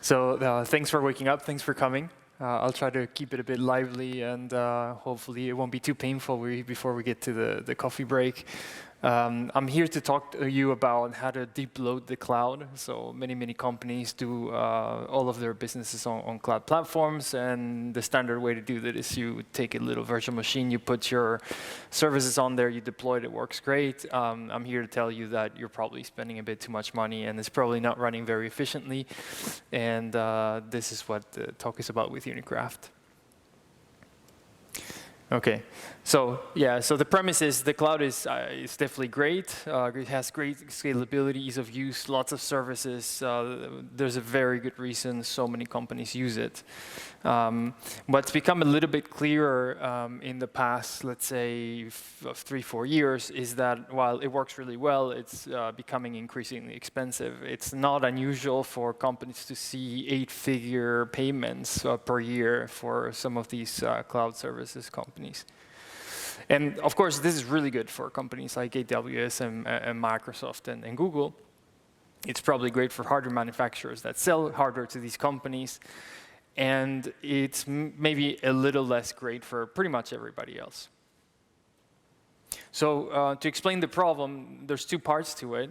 Thanks for waking up. Thanks for coming. I'll try to keep it a bit lively, and hopefully it won't be too painful before we get to the coffee break. I'm here to talk to you about how to debloat the cloud. So many companies do all of their businesses on cloud platforms, and the standard way to do that is you take a little virtual machine, you put your services on there, you deploy it, it works great. I'm here to tell you that you're probably spending a bit too much money, and it's probably not running very efficiently. And this is what the talk is about with Unikraft. Okay, so the premise is the cloud is definitely great. It has great scalability, ease of use, lots of services. There's a very good reason so many companies use it. What's become a little bit clearer in the past, let's say, 3-4 years, is that while it works really well, it's becoming increasingly expensive. It's not unusual for companies to see 8-figure payments per year for some of these cloud services companies. And of course, this is really good for companies like AWS and Microsoft and Google. It's probably great for hardware manufacturers that sell hardware to these companies. And it's maybe a little less great for pretty much everybody else. So to explain the problem, there's 2 parts to it.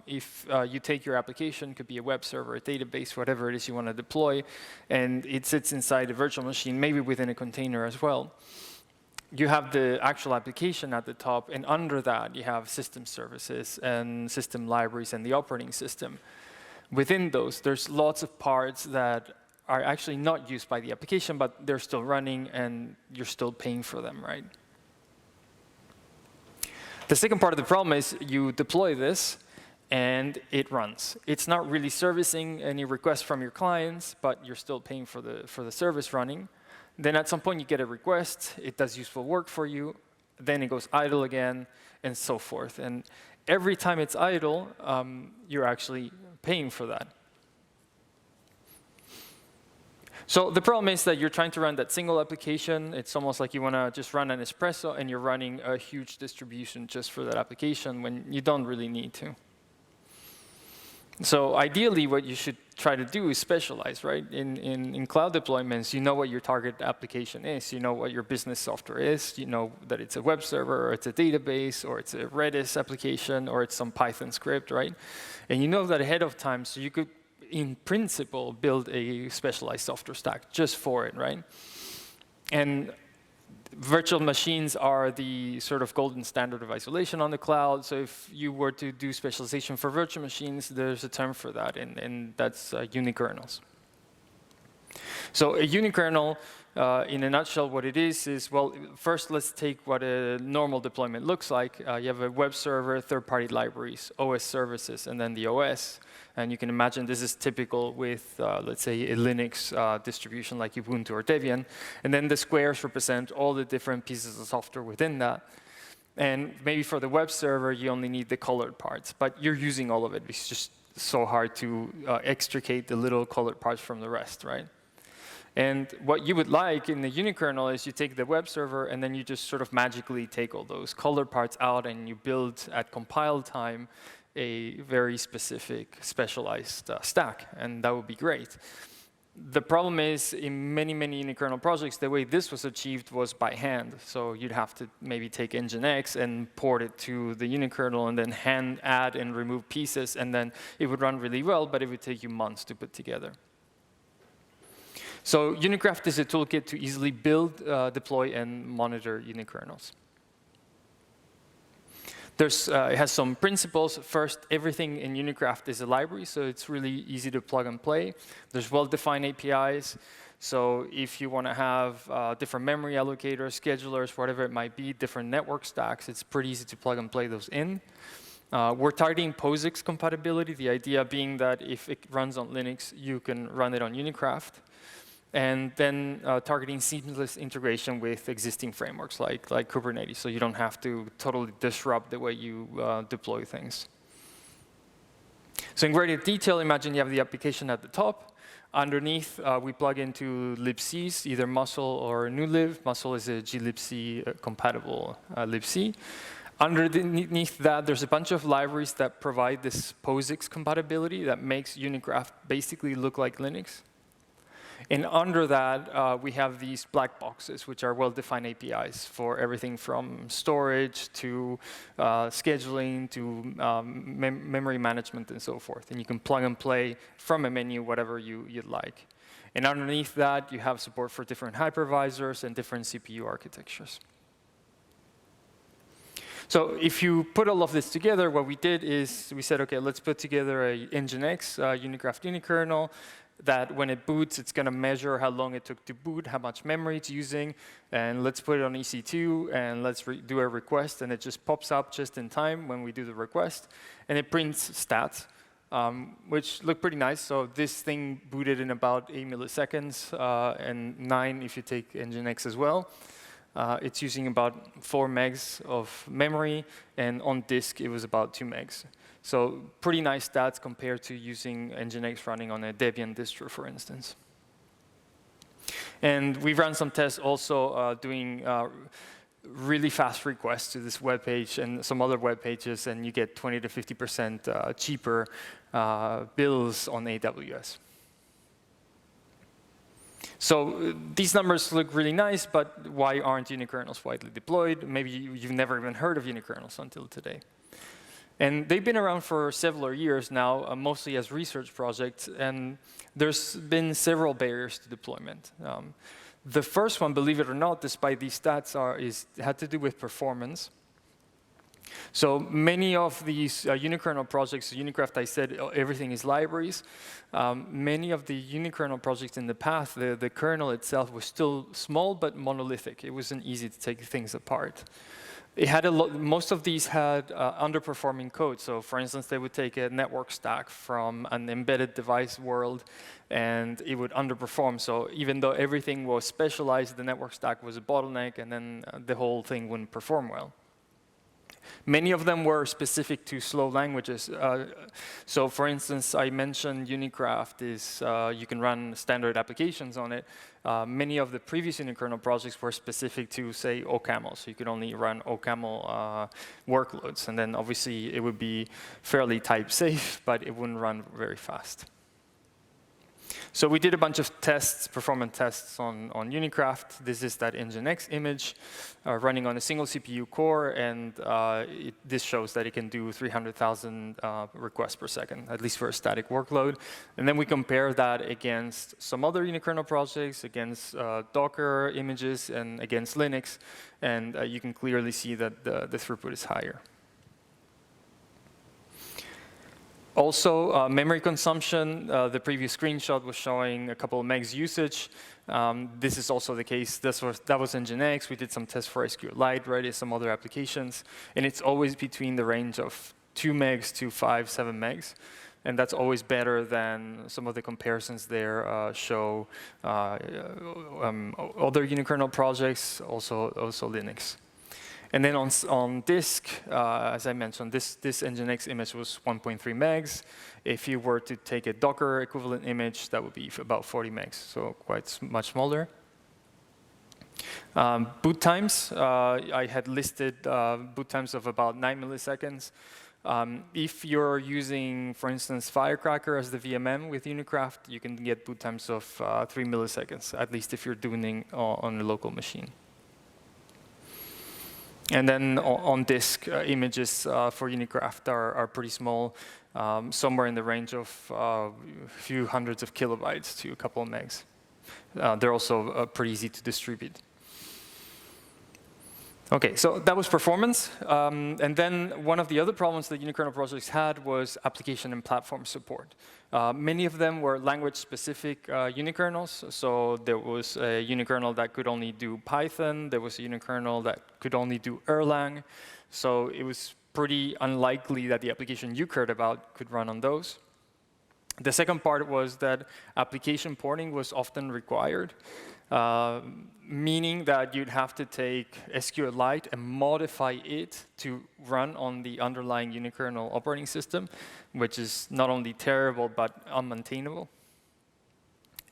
If you take your application, could be a web server, a database, whatever it is you want to deploy, and it sits inside a virtual machine, maybe within a container as well. You have the actual application at the top, and under that, you have system services and system libraries and the operating system. Within those, there's lots of parts that are actually not used by the application, but they're still running, and you're still paying for them, right? The second part of the problem is you deploy this, and it runs. It's not really servicing any requests from your clients, but you're still paying for the service running. Then at some point, you get a request. It does useful work for you. Then it goes idle again, and so forth. And every time it's idle, you're actually paying for that. So the problem is that you're trying to run that single application. It's almost like you want to just run an espresso, and you're running a huge distribution just for that application when you don't really need to. So ideally, what you should try to do is specialize, right? In cloud deployments, you know what your target application is. You know what your business software is. You know that it's a web server, or it's a database, or it's a Redis application, or it's some Python script, right? And you know that ahead of time, so you could, in principle, build a specialized software stack just for it, right? And virtual machines are the sort of golden standard of isolation on the cloud. So if you were to do specialization for virtual machines, there's a term for that, and that's unikernels. So a unikernel, in a nutshell, what it is, well, first let's take what a normal deployment looks like. You have a web server, third-party libraries, OS services, and then the OS. And you can imagine this is typical with, let's say, a Linux distribution like Ubuntu or Debian. And then the squares represent all the different pieces of software within that. And maybe for the web server, you only need the colored parts. But you're using all of it. It's just so hard to extricate the little colored parts from the rest, right? And what you would like in the unikernel is you take the web server, and then you just sort of magically take all those colored parts out, and you build at compile time a very specific specialized stack, and that would be great. The problem is, in many unikernel projects, the way this was achieved was by hand. So you'd have to maybe take NGINX and port it to the unikernel, and then hand add and remove pieces, and then it would run really well, but it would take you months to put together. So Unikraft is a toolkit to easily build, deploy, and monitor unikernels. It has some principles. First, everything in Unikraft is a library, so it's really easy to plug and play. There's well-defined APIs. So if you want to have different memory allocators, schedulers, whatever it might be, different network stacks, it's pretty easy to plug and play those in. We're targeting POSIX compatibility, the idea being that if it runs on Linux, you can run it on Unikraft. And then targeting seamless integration with existing frameworks like Kubernetes, so you don't have to totally disrupt the way you deploy things. So in greater detail, imagine you have the application at the top. Underneath, we plug into libcs, either Muscle or NewLib. Muscle is a glibc compatible libc. Underneath that, there's a bunch of libraries that provide this POSIX compatibility that makes Unikraft basically look like Linux. And under that, we have these black boxes, which are well-defined APIs for everything from storage to scheduling to memory management and so forth. And you can plug and play from a menu whatever you'd like. And underneath that, you have support for different hypervisors and different CPU architectures. So if you put all of this together, what we did is we said, OK, let's put together a NGINX Unikraft unikernel that when it boots, it's going to measure how long it took to boot, how much memory it's using. And let's put it on EC2, and let's do a request. And it just pops up just in time when we do the request. And it prints stats, which look pretty nice. So this thing booted in about 8 milliseconds, and 9 if you take NGINX as well. It's using about 4 megs of memory, and on disk it was about 2 megs. So pretty nice stats compared to using NGINX running on a Debian distro, for instance. And we've run some tests also doing really fast requests to this web page and some other web pages, and you get 20 to 50% cheaper bills on AWS. So these numbers look really nice, but why aren't unikernels widely deployed? Maybe you've never even heard of unikernels until today. And they've been around for several years now, mostly as research projects, and there's been several barriers to deployment. The first one, believe it or not, despite these stats, had to do with performance. So many of these unikernel projects, Unikraft, I said, everything is libraries. Many of the unikernel projects in the past, the kernel itself was still small but monolithic. It wasn't easy to take things apart. It had most of these had underperforming code. So for instance, they would take a network stack from an embedded device world, and it would underperform. So even though everything was specialized, the network stack was a bottleneck, and then the whole thing wouldn't perform well. Many of them were specific to slow languages. So for instance, I mentioned Unikraft is, you can run standard applications on it. Many of the previous unikernel projects were specific to, say, OCaml. So you could only run OCaml workloads. And then obviously, it would be fairly type safe, but it wouldn't run very fast. So we did a bunch of tests, performance tests on Unikraft. This is that NGINX image running on a single CPU core, and this shows that it can do 300,000 requests per second, at least for a static workload. And then we compare that against some other unikernel projects, against Docker images, and against Linux, and you can clearly see that the throughput is higher. Also, memory consumption, the previous screenshot was showing a couple of megs usage. This is also the case. That was NGINX. We did some tests for SQLite, Redis, some other applications. And it's always between the range of 2 megs to 5, 7 megs. And that's always better than some of the comparisons there show other unikernel projects, also Linux. And then on disk, as I mentioned, this NGINX image was 1.3 megs. If you were to take a Docker equivalent image, that would be about 40 megs, so quite much smaller. Boot times, I had listed boot times of about 9 milliseconds. If you're using, for instance, Firecracker as the VMM with Unikraft, you can get boot times of 3 milliseconds, at least if you're doing on a local machine. And then on disk, images for Unikraft are pretty small, somewhere in the range of a few hundreds of kilobytes to a couple of megs. They're also pretty easy to distribute. OK, so that was performance. And then one of the other problems that unikernel projects had was application and platform support. Many of them were language-specific unikernels. So there was a unikernel that could only do Python. There was a unikernel that could only do Erlang. So it was pretty unlikely that the application you cared about could run on those. The second part was that application porting was often required, meaning that you'd have to take SQLite and modify it to run on the underlying unikernel operating system, which is not only terrible, but unmaintainable.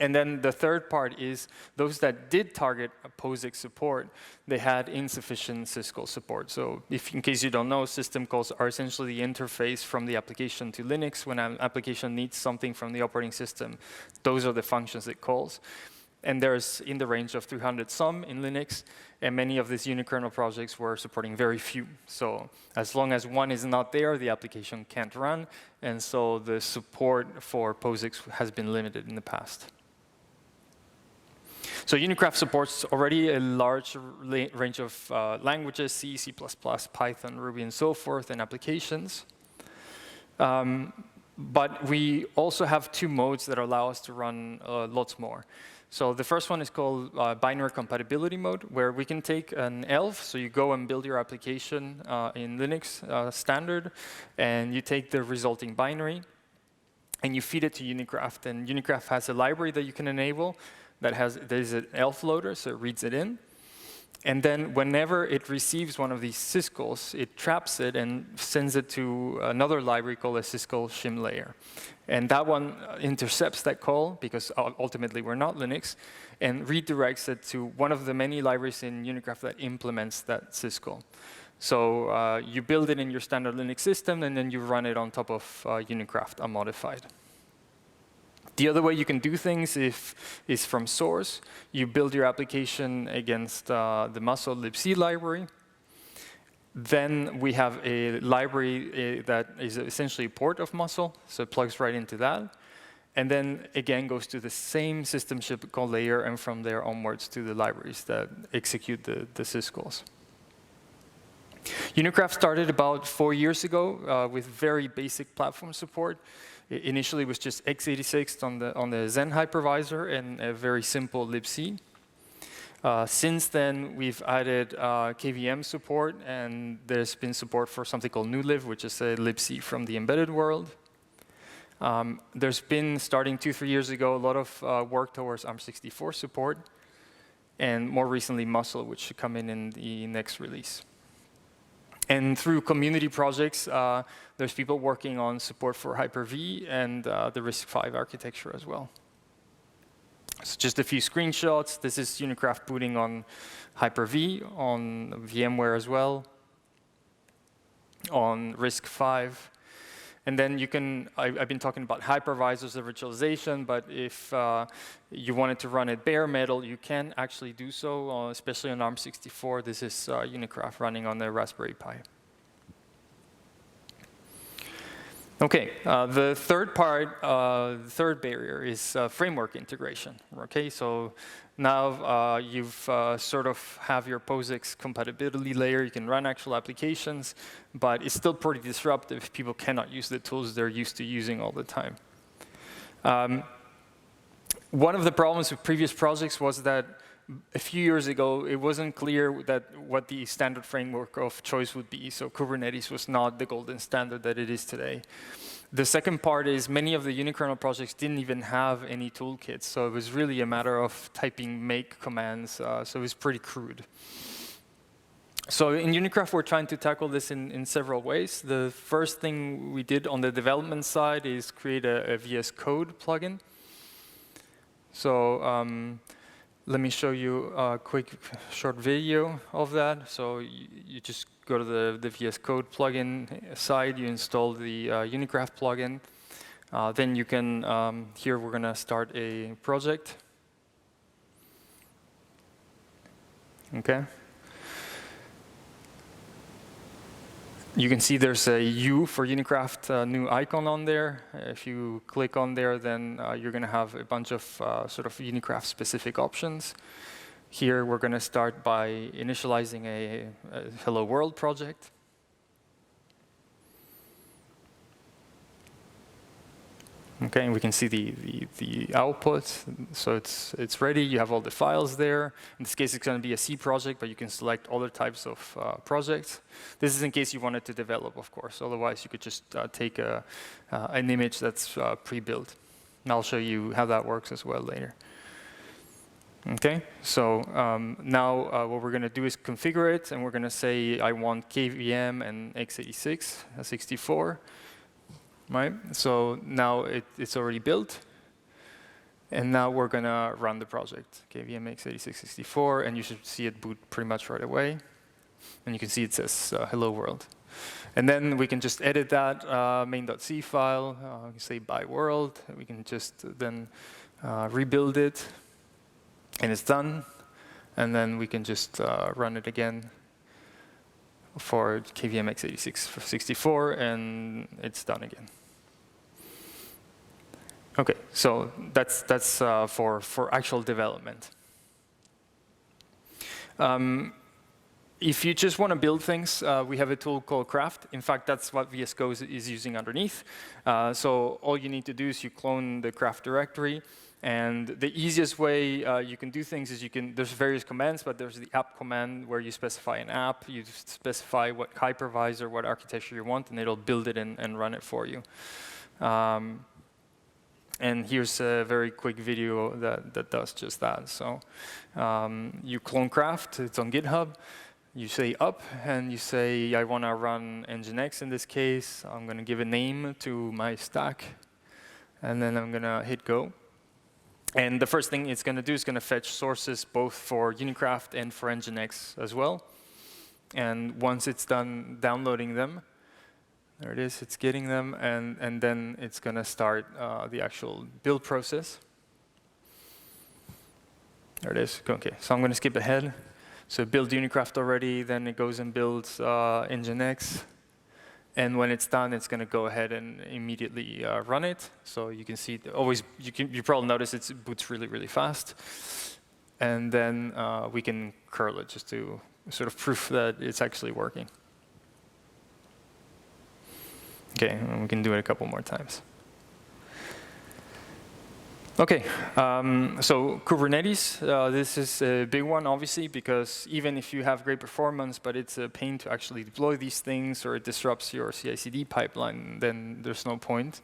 And then the third part is those that did target POSIX support, they had insufficient syscall support. So if, in case you don't know, system calls are essentially the interface from the application to Linux. When an application needs something from the operating system, those are the functions it calls. And there's in the range of 300 some in Linux, and many of these unikernel projects were supporting very few. So as long as one is not there, the application can't run, and so the support for POSIX has been limited in the past. So Unikraft supports already a large range of languages, C, C++, Python, Ruby, and so forth, and applications. But we also have two modes that allow us to run lots more. So the first one is called binary compatibility mode, where we can take an ELF. So you go and build your application in Linux standard, and you take the resulting binary, and you feed it to Unikraft. And Unikraft has a library that you can enable there's an ELF loader, so it reads it in. And then whenever it receives one of these syscalls, it traps it and sends it to another library called a syscall shim layer. And that one intercepts that call, because ultimately we're not Linux, and redirects it to one of the many libraries in Unikraft that implements that syscall. So you build it in your standard Linux system, and then you run it on top of Unikraft unmodified. The other way you can do things is from source. You build your application against the musl libc library. Then we have a library that is essentially a port of musl, so it plugs right into that. And then, again, goes to the same system ship call layer, and from there onwards to the libraries that execute the syscalls. Unikraft started about 4 years ago with very basic platform support. Initially, it was just x86 on the Zen hypervisor and a very simple libc. Since then, we've added KVM support, and there's been support for something called newlib, which is a libc from the embedded world. There's been, starting 2-3 years ago, a lot of work towards ARM64 support, and more recently, musl, which should come in the next release. And through community projects, there's people working on support for Hyper-V and the RISC-V architecture as well. So just a few screenshots. This is Unikraft booting on Hyper-V, on VMware as well, on RISC-V. And then you can, I've been talking about hypervisors of virtualization, but if you wanted to run it bare metal, you can actually do so, especially on ARM64. This is Unikraft running on the Raspberry Pi. Okay, the third part, the third barrier is framework integration. Okay, so now you've sort of have your POSIX compatibility layer. You can run actual applications, but it's still pretty disruptive. People cannot use the tools they're used to using all the time. One of the problems with previous projects was that a few years ago, it wasn't clear that what the standard framework of choice would be. So Kubernetes was not the golden standard that it is today. The second part is many of the unikernel projects didn't even have any toolkits. So it was really a matter of typing make commands. So it was pretty crude. So in Unikraft, we're trying to tackle this in several ways. The first thing we did on the development side is create a VS Code plugin. So let me show you a quick short video of that. So you just go to the VS Code plugin side, you install the Unikraft plugin. Then you can, here we're going to start a project. Okay. You can see there's a U for Unikraft new icon on there. If you click on there, then you're going to have a bunch of sort of Unikraft specific options. Here, we're going to start by initializing a Hello World project. Okay, and we can see the output. So it's ready. You have all the files there. In this case, it's going to be a C project, but you can select other types of projects. This is in case you wanted to develop, of course. Otherwise, you could just take an image that's pre-built. And I'll show you how that works as well later. Okay, so now what we're going to do is configure it, and we're going to say I want KVM and x86, 64. Right, so now it's already built. And now we're going to run the project, KVMX8664, and you should see it boot pretty much right away. And you can see it says hello world. And then we can just edit that main.c file, we can say by world, and we can just then rebuild it, and it's done. And then we can just run it again for KVMX8664, and it's done again. OK, so that's for actual development. If you just want to build things, we have a tool called Craft. In fact, that's what VS Code is using underneath. So all you need to do is you clone the Craft directory. And the easiest way you can do things is there's various commands, but there's the app command where you specify an app. You specify what hypervisor, what architecture you want, and it'll build it and run it for you. And here's a very quick video that does just that. So you clone Craft. It's on GitHub. You say up, and you say, I want to run NGINX in this case. I'm going to give a name to my stack. And then I'm going to hit go. And the first thing it's going to do is going to fetch sources both for Unikraft and for NGINX as well. And once it's done downloading them, there it is, it's getting them, and then it's going to start the actual build process. There it is. OK, so I'm going to skip ahead. So build Unikraft already, then it goes and builds NGINX. And when it's done, it's going to go ahead and immediately run it. So you can see, you probably notice it boots really, really fast. And then we can curl it just to sort of proof that it's actually working. OK, and we can do it a couple more times. OK, so Kubernetes, this is a big one, obviously, because even if you have great performance, but it's a pain to actually deploy these things, or it disrupts your CI/CD pipeline, then there's no point.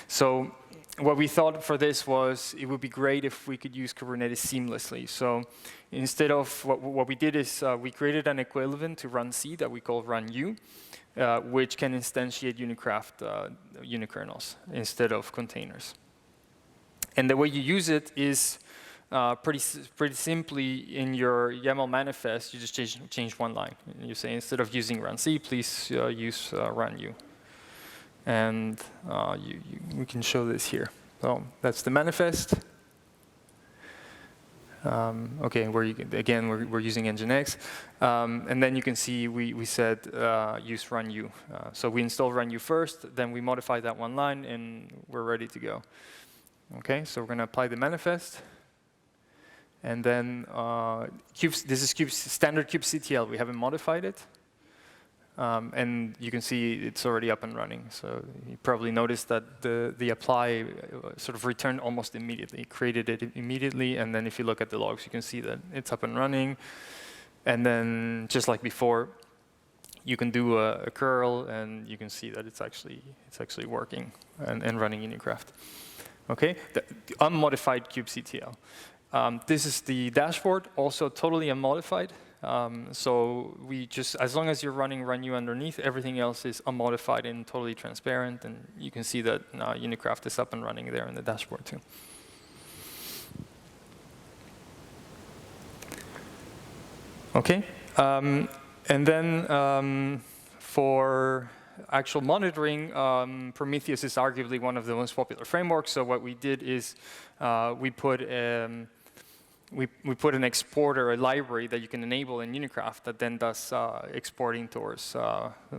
So what we thought for this was it would be great if we could use Kubernetes seamlessly. So instead of what we did is we created an equivalent to runC that we call runU, which can instantiate Unikraft unikernels instead of containers. And the way you use it is pretty simply in your YAML manifest, you just change one line. You say, instead of using runC, please use runU. And we can show this here. So that's the manifest. OK, we're using NGINX. And then you can see we said use runU. So we install runU first, then we modify that one line, and we're ready to go. OK, so we're going to apply the manifest. And then this is standard kubectl. We haven't modified it. And you can see it's already up and running. So you probably noticed that the apply sort of returned almost immediately. It created it immediately. And then if you look at the logs, you can see that it's up and running. And then just like before, you can do a curl, and you can see that it's actually working and running Unikraft. OK, the unmodified kubectl. This is the dashboard, also totally unmodified. So we just, as long as you're running runU underneath, everything else is unmodified and totally transparent. And you can see that Unikraft is up and running there in the dashboard too. OK, and then for actual monitoring, Prometheus is arguably one of the most popular frameworks. So what we did is we put an exporter, a library that you can enable in Unikraft that then does exporting towards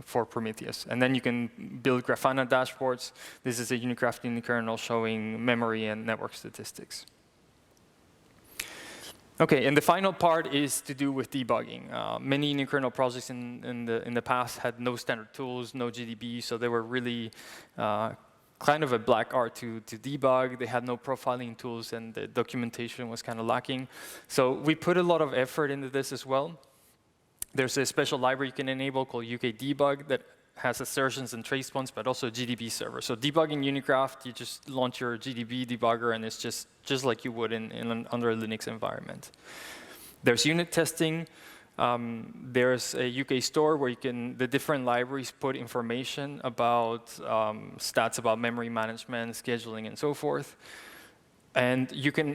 for Prometheus. And then you can build Grafana dashboards. This is a Unikraft unikernel showing memory and network statistics. OK, and the final part is to do with debugging. Many unikernel projects in the past had no standard tools, no GDB, so they were really kind of a black art to debug. They had no profiling tools, and the documentation was kind of lacking. So we put a lot of effort into this as well. There's a special library you can enable called UKDebug that has assertions and trace points, but also a GDB server. So debugging Unikraft, you just launch your GDB debugger, and it's just like you would under a Linux environment. There's unit testing. There's a UK store where the different libraries put information about stats about memory management, scheduling, and so forth. And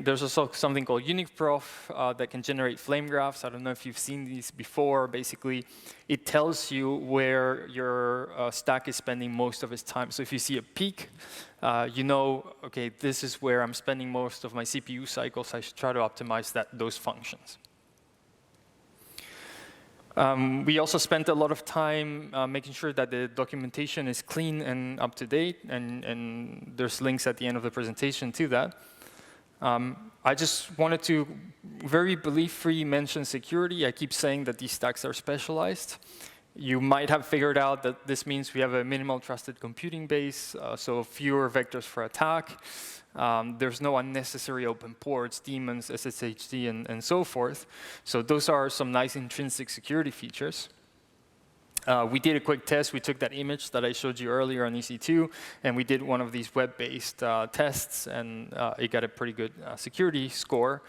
there's also something called Unikraft that can generate flame graphs. I don't know if you've seen these before. Basically, it tells you where your stack is spending most of its time. So if you see a peak, you know, okay, this is where I'm spending most of my CPU cycles. I should try to optimize those functions. We also spent a lot of time making sure that the documentation is clean and up to date, and there's links at the end of the presentation to that. I just wanted to very briefly mention security. I keep saying that these stacks are specialized. You might have figured out that this means we have a minimal trusted computing base, so fewer vectors for attack. There's no unnecessary open ports, daemons, SSHD, and so forth. So those are some nice intrinsic security features. We did a quick test. We took that image that I showed you earlier on EC2, and we did one of these web-based tests, and it got a pretty good security score.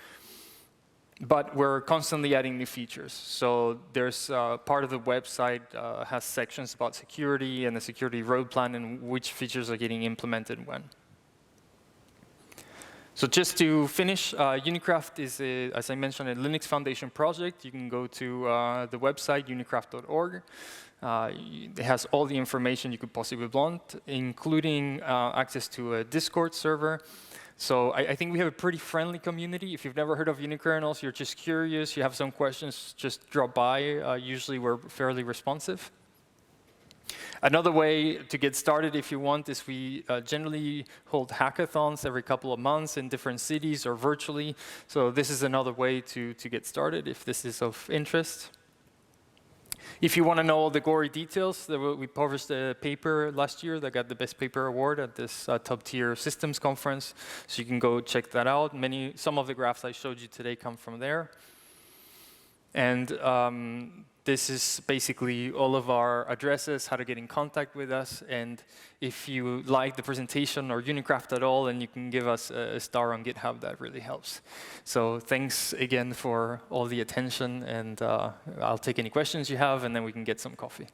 But we're constantly adding new features. So there's part of the website has sections about security and the security road plan and which features are getting implemented when. So just to finish, Unikraft is, as I mentioned, a Linux Foundation project. You can go to the website, unikraft.org. It has all the information you could possibly want, including access to a Discord server. So I think we have a pretty friendly community. If you've never heard of unikernels, you're just curious, you have some questions, just drop by. Usually we're fairly responsive. Another way to get started, if you want, is we generally hold hackathons every couple of months in different cities or virtually. So this is another way to get started if this is of interest. If you want to know all the gory details, we published a paper last year that got the Best Paper Award at this top-tier systems conference. So you can go check that out. Some of the graphs I showed you today come from there. And this is basically all of our addresses, how to get in contact with us. And if you like the presentation or Unikraft at all, then you can give us a star on GitHub. That really helps. So thanks again for all the attention. And I'll take any questions you have, and then we can get some coffee.